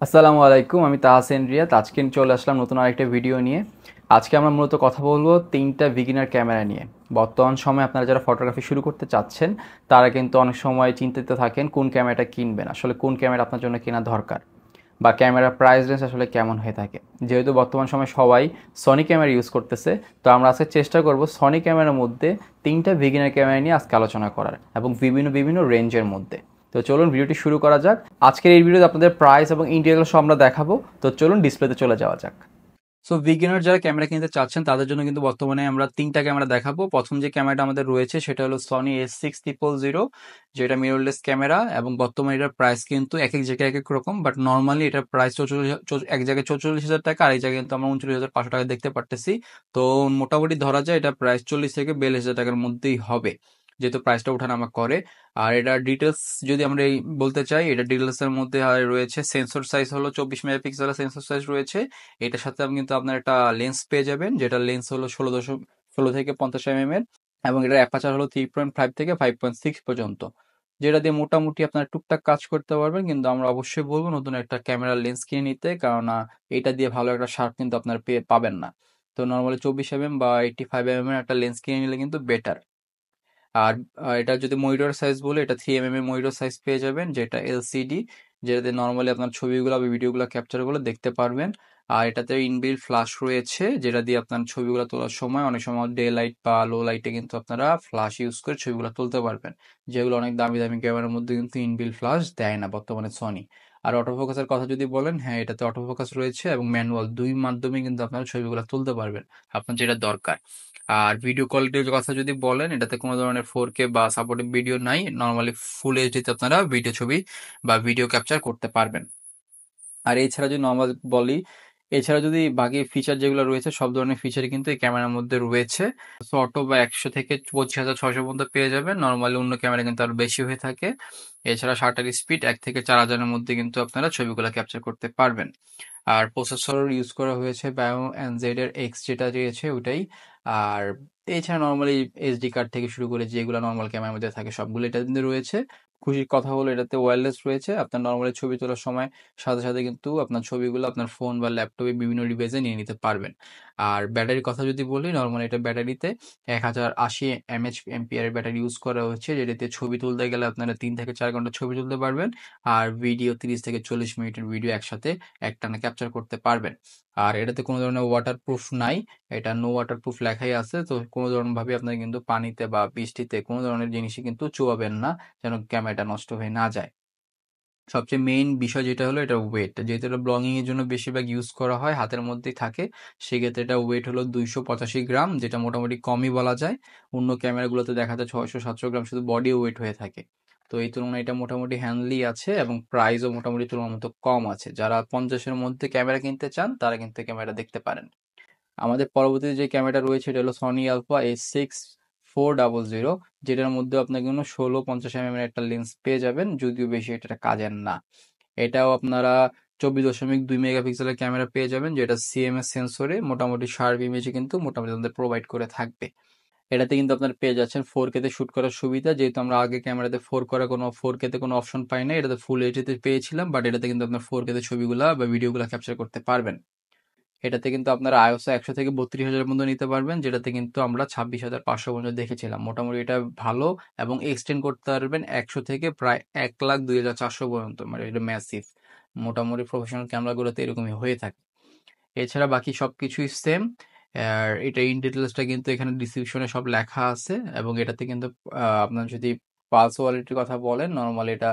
আসসালামু আলাইকুম, আমি তাহসিন রিয়াদ। আজকে চলে আসলাম নতুন আরেকটা ভিডিও নিয়ে। আজকে আমরা মূলত কথা বলবো তিনটা বিগিনার ক্যামেরা নিয়ে। বর্তমান সময়ে আপনারা যারা ফটোগ্রাফি শুরু করতে চাচ্ছেন, তারা কিন্তু অনেক সময় চিন্তিত থাকেন কোন ক্যামেরাটা কিনবেন, আসলে কোন ক্যামেরা আপনার জন্য কেনা দরকার, বা ক্যামেরার প্রাইস রেঞ্জ আসলে কেমন হয়ে থাকে। যেহেতু বর্তমান সময়ে সবাই সনি ক্যামেরা ইউজ করতেছে, তো আমরা আজকে চেষ্টা করব সনি ক্যামেরার মধ্যে তিনটা বিগিনার ক্যামেরা নিয়ে আজকে আলোচনা করার, এবং বিভিন্ন বিভিন্ন রেঞ্জের মধ্যে। তো চলুন ভিডিওটি শুরু করা যাক। আজকের এই ভিডিওতে আপনাদের প্রাইস এবং ইন্টেরিয়র সব আমরা দেখাবো। তো চলুন ডিসপ্লেতে চলে যাওয়া যাক। সো বিগিনার যারা ক্যামেরা কিনতে চাচ্ছেন তাদের জন্য কিন্তু বর্তমানে আমরা তিনটা ক্যামেরা দেখাবো। প্রথম যে ক্যামেরাটা আমাদের রয়েছে সেটা হলো সনি A6000, যেটা মিররলেস ক্যামেরা, এবং বর্তমানে এটার প্রাইস কিন্তু এক এক জায়গায় এক এক রকম। বাট নর্মালি এটার প্রাইস এক জায়গায় 44,000 টাকা, আর এক জায়গায় কিন্তু আমরা 39,500 টাকা দেখতে পারতেছি। তো মোটামুটি ধরা যায় এটা প্রাইস 40 থেকে 42,000 টাকার মধ্যেই হবে, যেহেতু প্রাইসটা ওঠানামা করে। আর এটা ডিটেলস যদি আমরা বলতে চাই, এটা ডিটেলস এর মধ্যে রয়েছে সেন্সর সাইজ হলো 24 মেগাপিক্সেলের সেন্সর সাইজ রয়েছে। এটার সাথে আপনি কিন্তু আপনার একটা লেন্স পেয়ে যাবেন, যেটা লেন্স হলো 16 থেকে 50 mm এর, এবং এটার অ্যাপাচার হলো 3.5 থেকে 5.6 পর্যন্ত, যেটা দিয়ে মোটামুটি আপনার টুকটাক কাজ করতে পারবেন। কিন্তু আমরা অবশ্যই বলবো নতুন একটা ক্যামেরা লেন্স কিনে নিতে, কেননা এটা দিয়ে ভালো একটা শার্প কিন্তু আপনার পাবেন না। তো নর্মালি 24 mm বা 85 mm এর একটা লেন্স কিনে নিলে কিন্তু বেটার। আর এটা যদি মনিটর সাইজ বলে, এটা 3 mm এর মনিটর সাইজ পেয়ে যাবেন, যেটা এলসিডি, যেটাতে নর্মালি আপনার ছবিগুলো বা ভিডিওগুলো ক্যাপচারগুলো দেখতে পারবেন। আর এটাতে ইনবিল্ট ফ্ল্যাশ রয়েছে, যেটা দিয়ে আপনার ছবিগুলো তোলার সময় অনেক সময় ডে লাইট বা লো লাইটে কিন্তু আপনারা ফ্ল্যাশ ইউজ করে ছবিগুলো তুলতে পারবেন, যেগুলো অনেক দামি দামি ক্যামেরার মধ্যে কিন্তু ইনবিল্ট ফ্ল্যাশ দেয় না বর্তমানে সনি। আর অটোফোকাসের কথা যদি বলেন, হ্যাঁ, এটাতে অটোফোকাস রয়েছে এবং ম্যানুয়াল দুই মাধ্যমে কিন্তু আপনারা ছবিগুলো তুলতে পারবেন আপনার যেটা দরকার। আর ভিডিও কোয়ালিটির কথা যদি বলেন, এটাতে কোনো ধরনের 4K বা সাপোর্টিভ ভিডিও নাই, নর্মালি ফুল এইচডিতে আপনারা ভিডিও ছবি বা ভিডিও ক্যাপচার করতে পারবেন। আর এছাড়া যদি নর্মাল বলি, এছাড়া যদি বাকি ফিচার যেগুলো রয়েছে, সব ধরনের ফিচারই কিন্তু এই ক্যামেরার মধ্যে রয়েছে। সো অটো বা 100 থেকে 25,600 পর্যন্ত পেয়ে যাবেন, নর্মালি অন্য ক্যামেরা কিন্তু আরো বেশি হয়ে থাকে। এছাড়া শাটার স্পিড 1 থেকে 4,000 এর মধ্যে কিন্তু আপনারা ছবিগুলো ক্যাপচার করতে পারবেন। আর প্রসেসর ইউজ করা হয়েছে বায়ো এনজেড এর এক্স, যেটা দিয়েছে ওইটাই। আর এছাড়া নর্মালি এসডি কার্ড থেকে শুরু করে যেগুলো নর্মাল ক্যামেরার মধ্যে থাকে সবগুলো এটার মধ্যে রয়েছে। খুশির কথা হলো এটাতে ওয়্যারলেস রয়েছে, আপনার নর্মালি ছবি তোলার সময় সাথে সাথে কিন্তু আপনার ছবিগুলো আপনার ফোন বা ল্যাপটপে বিভিন্ন ডিভাইসে নিয়ে নিতে পারবেন। আর ব্যাটারির কথা যদি বলি, নর্মালি এটা ব্যাটারিতে 1080 এমএইচ এর ব্যাটারি ইউজ করা হয়েছে, যেটাতে ছবি তুলতে গেলে আপনারা 3 থেকে 4 ঘন্টা ছবি তুলতে পারবেন। আর ভিডিও 30 থেকে 40 মিনিটের ভিডিও একসাথে একটানা ক্যাপচার করতে পারবেন। আর এটাতে কোনো ধরনের ওয়াটারপ্রুফ নাই, এটা নো ওয়াটারপ্রুফ লেখাই আছে। তো কোনো ধরনের ভাবে আপনার কিন্তু পানিতে বা বৃষ্টিতে কোনো ধরনের জিনিসই কিন্তু চুবাবেন না, যেন ক্যামেরাটা নষ্ট হয়ে না যায়। সবচেয়ে মেইন বিষয় যেটা হলো এটা ওয়েট, যেহেতু এটা ব্লগিং এর জন্য বেশিরভাগ ইউজ করা হয়, হাতের মধ্যেই থাকে, সেক্ষেত্রে এটা ওয়েট হলো 285 গ্রাম, যেটা মোটামুটি কমই বলা যায়। অন্য ক্যামেরাগুলোতে দেখা যায় 600-700 গ্রাম শুধু বডি ওয়েট হয়ে থাকে। তো এই তুলনায় এটা মোটামুটি হ্যান্ডলি আছে, এবং প্রাইসও মোটামুটি তুলনামূলক কম আছে। যারা 50-এর মধ্যে ক্যামেরা কিনতে চান তারা কিন্তু ক্যামেরা দেখতে পারেন। আমাদের পরবর্তীতে যে ক্যামেরাটা রয়েছে এটা হলো সনি আলফা A6400, যেটার মধ্যে আপনার কিন্তু 16-50 mm এর একটা লেন্স পেয়ে যাবেন, যদিও বেশি এটা কাজের না। এটাও আপনারা 24.2 মেগাপিক্সেলের ক্যামেরা পেয়ে যাবেন, যেটা সিএমএস সেন্সরে মোটামুটি শার্প ইমেজে কিন্তু মোটামুটি আমাদের প্রোভাইড করে থাকবে। এটাতে কিন্তু আপনারা পেয়ে যাচ্ছেন 4K তে শুট করার সুবিধা, যেহেতু আমরা আগে ক্যামেরাতে 4K তে কোনো অপশন পাই না, এটাতে ফুল এইচডি তে পেয়েছিলাম, বাট এটাতে কিন্তু আপনার 4K তে ছবিগুলা বা ভিডিওগুলা ক্যাপচার করতে পারবেন। এটাতে কিন্তু আপনারা আইএসও 100 থেকে 32,000 পর্যন্ত নিতে পারবেন, যেটাতে কিন্তু আমরা 26,500 পর্যন্ত দেখেছিলাম। মোটামুটি এটা ভালো, এবং এক্সটেন্ড করতে পারবেন 100 থেকে প্রায় 1,02,400 পর্যন্ত, মানে এটা ম্যাসিভ। মোটামুটি প্রফেশনাল ক্যামেরাগুলোতে এরকমই হয়ে থাকে। এছাড়া বাকি সবকিছুই সেম। আর এটা ইন ডিটেলসটা কিন্তু এখানে ডিসক্রিপশনে সব লেখা আছে, এবং এটাতে কিন্তু আপনার যদি পালস ওয়ারেন্টির কথা বলেন, নর্মালি এটা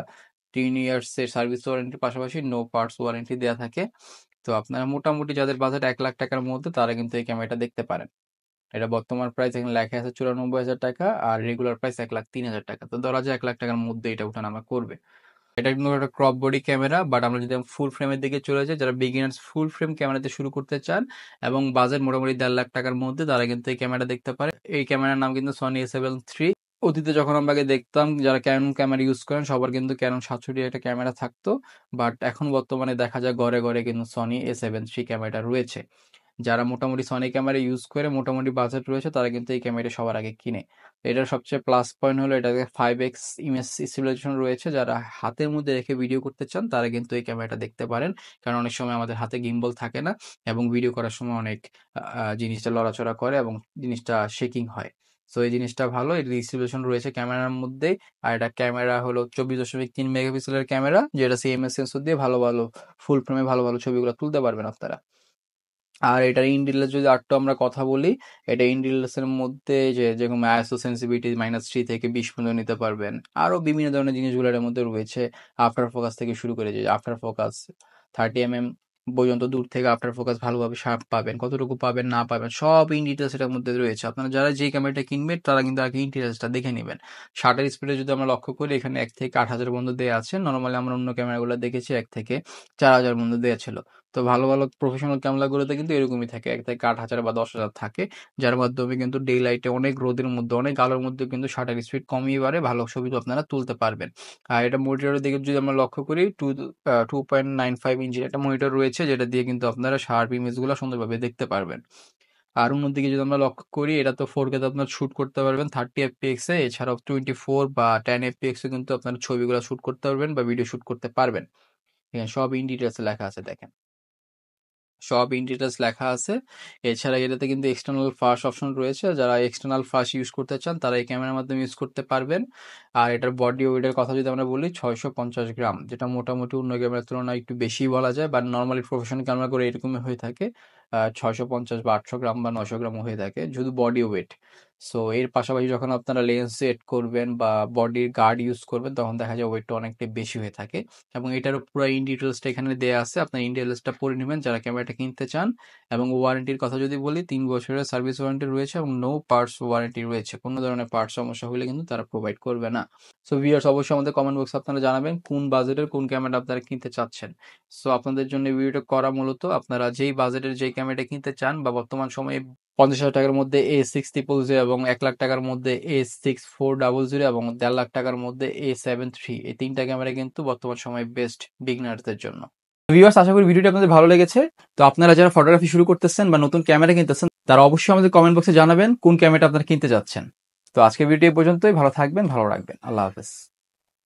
3 ইয়ার্স এর সার্ভিস ওয়ারেন্টির পাশাপাশি নো পার্টস ওয়ারেন্টি দেওয়া থাকে। তো আপনারা মোটামুটি যাদের বাজেট 1 লাখ টাকার মধ্যে, তারা কিন্তু এই ক্যামেরাটা দেখতে পারেন। এটা বর্তমান প্রাইস এখানে লেখা আছে 94,000 টাকা, আর রেগুলার প্রাইস 1,03,000 টাকা। তো ধরা যায় 1 লাখ টাকার মধ্যে এটা ওঠানামা করবে। এটা কিন্তু একটা ক্রপ বডি ক্যামেরা, বাট আমরা যদি ফুল ফ্রেমের দিকে চলে যাই, যারা বিগিনার্স ফুল ফ্রেম ক্যামেরাতে শুরু করতে চান এবং বাজেট মোটামুটি 1.5 লাখ টাকার মধ্যে, তারা কিন্তু এই ক্যামেরা দেখতে পারে। এই ক্যামেরার নাম কিন্তু সনি A7 III। অতীতে যখন আমরা আগে দেখতাম যারা ক্যানন ক্যামেরা ইউজ করেন, সবার কিন্তু ক্যানন 760 একটা ক্যামেরা থাকতো, বাট এখন বর্তমানে দেখা যায় ঘরে ঘরে কিন্তু সনি A7 III ক্যামেরাটা রয়েছে। যারা মোটামুটি সনি ক্যামেরা ইউজ করে মোটামুটি বাজেট রয়েছে তারা কিন্তু এই ক্যামেরাটা সবার আগে কিনে। এটার সবচেয়ে প্লাস পয়েন্ট হলো এটাতে 5x ইমেজ স্টেবিলাইজেশন রয়েছে। যারা হাতের মধ্যে রেখে ভিডিও করতে চান তারা কিন্তু এই ক্যামেরাটা দেখতে পারেন, কারণ অনেক সময় আমাদের হাতে গিম্বল থাকে না এবং ভিডিও করার সময় অনেক জিনিসটা লড়াচড়া করে এবং জিনিসটা শেকিং হয়। সো এই জিনিসটা ভালো, এর স্টেবিলাইজেশন রয়েছে ক্যামেরার মধ্যেই। আর এটা ক্যামেরা হলো 24.3 মেগাপিক্সেলের ক্যামেরা, যেটা সিএমএস সেন্সর দিয়ে ভালো ভালো ফুল ফ্রেমে ভালো ভালো ছবিগুলো তুলতে পারবেন আপনারা। আর এটার ইন ডিটেলস যদি আরেকটু আমরা কথা বলি, এটা ইন ডিটেলসের মধ্যে যেরকম আইএসও সেন্সিটিভিটি -3 থেকে 20 পর্যন্ত নিতে পারবেন। আরো বিভিন্ন ধরনের জিনিসগুলো এর মধ্যে রয়েছে। আফটার ফোকাস থেকে শুরু করে যে আফটার ফোকাস 30 mm পর্যন্ত দূর থেকে আফটার ফোকাস ভালোভাবে শার্প পাবেন, কতটুকু পাবেন না পাবেন সব ইন ডিটেলস এটার মধ্যে রয়েছে। আপনারা যারা যে ক্যামেরাটা কিনবেন তারা কিন্তু আগে ইন ডিটেলসটা দেখে নেবেন। শাটার স্পিডে যদি আমরা লক্ষ্য করি, এখানে 1 থেকে 8000 পর্যন্ত দেওয়া আছে। নর্মালি আমরা অন্য ক্যামেরাগুলো দেখেছি 1 থেকে 4000 পর্যন্ত দেওয়া ছিল। তো ভালো ভালো প্রফেশনাল ক্যামেরাগুলোতে কিন্তু এরকমই থাকে, 1 থেকে 8000 বা 10,000 থাকে, যার মাধ্যমে কিন্তু ডে লাইটে অনেক রোদের মধ্যে অনেক আলোর মধ্যে কিন্তু শাটার স্পিড কমিয়ে বাড়ে ভালো ছবি তো আপনারা তুলতে পারবেন। আর এটা মনিটরের দিকে যদি আমরা লক্ষ্য করি 2.95 ইঞ্চির একটা মনিটর রয়েছে, যেটা দিয়ে কিন্তু আপনারা শার্প ইমেজগুলো সুন্দরভাবে দেখতে পারবেন। আর অন্যদিকে যদি আমরা লক্ষ্য করি, এটা তো 4K তে আপনার শুট করতে পারবেন 30 fps এ, এছাড়াও 24 বা 10 fps এ কিন্তু আপনারা ছবিগুলো শুট করতে পারবেন বা ভিডিও শুট করতে পারবেন। এখানে সব ইন ডিটেলস লেখা আছে, দেখেন সব ইন ডিটেলস লেখা আছে। এছাড়া এটাতে কিন্তু এক্সটার্নাল ফ্ল্যাশ অপশন রয়েছে, যারা এক্সটার্নাল ফ্ল্যাশ ইউজ করতে চান তারা এই ক্যামেরার মাধ্যমে ইউজ করতে পারবেন। আর এটার বডি ওয়েটের কথা যদি আমরা বলি 650 গ্রাম, যেটা মোটামুটি অন্য ক্যামেরার তুলনায় একটু বেশি বলা যায়, বাট নর্মালি প্রফেশনাল ক্যামেরা করে এরকমই হয়ে থাকে 650 বা 800 গ্রাম বা 900 গ্রাম হয়ে থাকে শুধু বডি ওয়েট। সো এর পাশাপাশি যখন আপনারা লেন্স সেট করবেন বা বডির গার্ড ইউজ করবেন তখন দেখা যায় ওয়েটটা অনেকটাই বেশি হয়ে থাকে। এবং এটারও পুরো ইন ডিটেলসটা এখানে দেয়া আছে, আপনার ইন ডিটেলসটা পড়ে নেবেন যারা ক্যামেরাটা কিনতে চান। এবং ওয়ারেন্টির কথা যদি বলি, 3 বছরের সার্ভিস ওয়ারেন্টি রয়েছে এবং নো পার্টস ওয়ারেন্টি রয়েছে। কোনো ধরনের পার্টস সমস্যা হলে কিন্তু তারা প্রোভাইড করবে না। সো ভিউয়ার্স, অবশ্যই আমাদের কমেন্ট বক্সে আপনারা জানাবেন কোন বাজেটের কোন ক্যামেরা আপনারা কিনতে চাচ্ছেন। সো আপনাদের জন্য এই ভিডিওটা করা মূলত আপনারা যেই বাজেটের যেই ক্যামেরাটা কিনতে চান বা বর্তমান সময়ে 50,000 টাকার মধ্যে A6000 এবং 1 লাখ টাকার মধ্যে A6400 এবং 1.5 লাখ টাকার মধ্যে A73, এই তিনটা ক্যামেরা কিন্তু বর্তমান সময়ে বেস্ট বিগিনারদের জন্য। ভিউয়ার্স, আশা করি ভিডিওটি আপনাদের ভালো লেগেছে। তো আপনারা যারা ফটোগ্রাফি শুরু করতেছেন বা নতুন ক্যামেরা কিনতেছেন তারা অবশ্যই আমাদের কমেন্ট বক্সে জানাবেন কোন ক্যামেরাটা আপনারা কিনতে যাচ্ছেন। তো আজকের ভিডিও এই পর্যন্তই। ভালো থাকবেন, ভালো রাখবেন। আল্লাহ হাফেজ।